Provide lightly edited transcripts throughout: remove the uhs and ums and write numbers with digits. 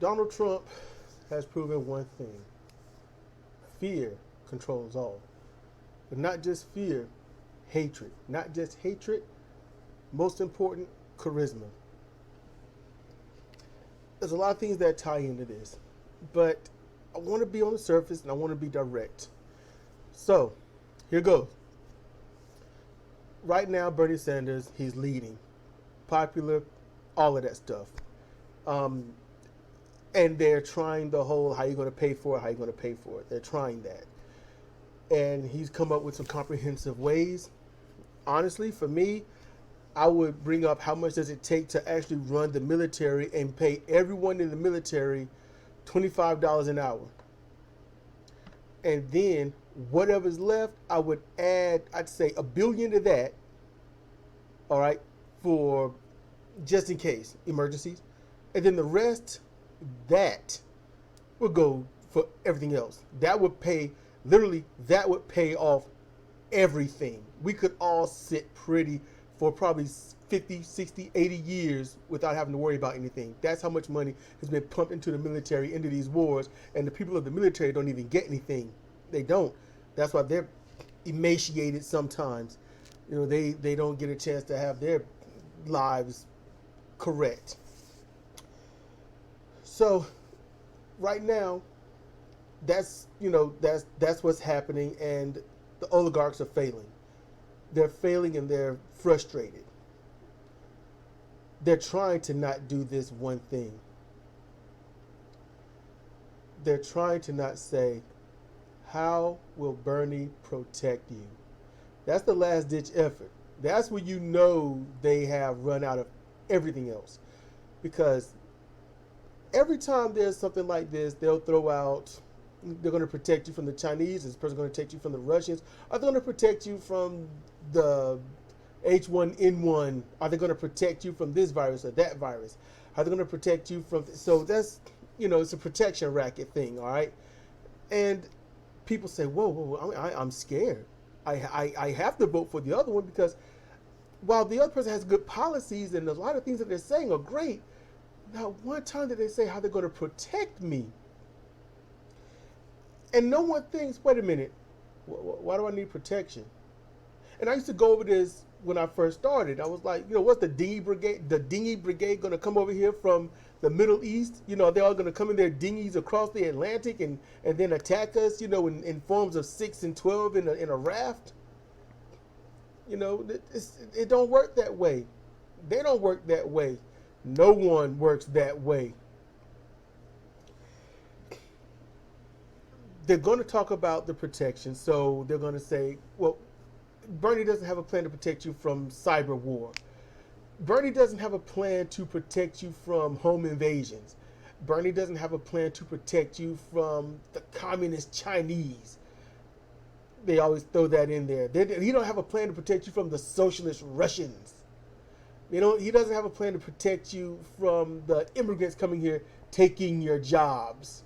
Donald Trump has proven one thing: fear controls all. But not just fear, hatred. Not just hatred, most important, charisma. There's a lot of things that tie into this, but I want to be on the surface and I want to be direct. So, here goes. Right now, Bernie Sanders, he's leading. Popular, all of that stuff. And they're trying the whole, how you going to pay for it, how you going to pay for it. They're trying that. And he's come up with some comprehensive ways. Honestly, for me, I would bring up how much does it take to actually run the military and pay everyone in the military $25 an hour. And then whatever's left, I would add, I'd say $1 billion to that. All right, for just in case emergencies. And then the rest, that would go for everything else. That would pay, literally, that would pay off everything. We could all sit pretty for probably 50, 60, 80 years without having to worry about anything. That's how much money has been pumped into the military, into these wars, and the people of the military don't even get anything. They don't. That's why they're emaciated sometimes. You know, they don't get a chance to have their lives correct. So right now, that's what's happening, and the oligarchs are failing. They're failing and they're frustrated. They're trying to not do this one thing. They're trying to not say, how will Bernie protect you? That's the last ditch effort. That's when you know they have run out of everything else. Because every time there's something like this, they'll throw out, they're going to protect you from the Chinese, this person's going to protect you from the Russians, are they going to protect you from the H1N1? Are they going to protect you from this virus or that virus? Are they going to protect you from, so that's, it's a protection racket thing, all right? And people say, whoa, I'm scared. I have to vote for the other one because while the other person has good policies and a lot of things that they're saying are great, not one time did they say how they're going to protect me. And no one thinks, wait a minute, why do I need protection? And I used to go over this when I first started. I was like, what's the dinghy brigade going to come over here from the Middle East? They're all going to come in their dinghies across the Atlantic and then attack us, in forms of 6 and 12 in a raft. It don't work that way. They don't work that way. No one works that way. They're going to talk about the protection. So they're going to say, well, Bernie doesn't have a plan to protect you from cyber war. Bernie doesn't have a plan to protect you from home invasions. Bernie doesn't have a plan to protect you from the communist Chinese. They always throw that in there. He don't have a plan to protect you from the socialist Russians. He doesn't have a plan to protect you from the immigrants coming here taking your jobs.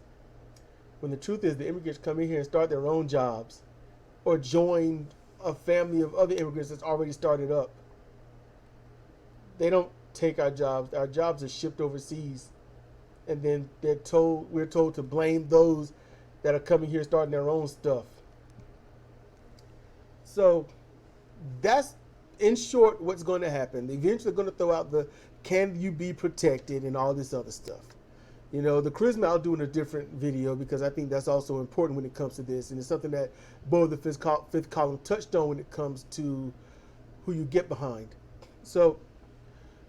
When the truth is the immigrants come in here and start their own jobs or join a family of other immigrants that's already started up. They don't take our jobs. Our jobs are shipped overseas. And then we're told to blame those that are coming here starting their own stuff. So that's, in short, what's going to happen. Eventually they're going to throw out the can you be protected and all this other stuff. The charisma I'll do in a different video because I think that's also important when it comes to this. And it's something that Bo the fifth column touched on when it comes to who you get behind. So,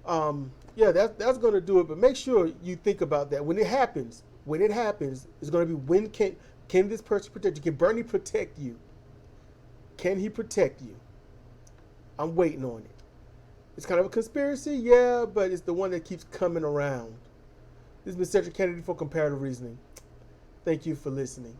that's going to do it. But make sure you think about that. When it happens, it's going to be when can this person protect you? Can Bernie protect you? Can he protect you? I'm waiting on it. It's kind of a conspiracy, yeah, but it's the one that keeps coming around. This has been Cedric Kennedy for Comparative Reasoning. Thank you for listening.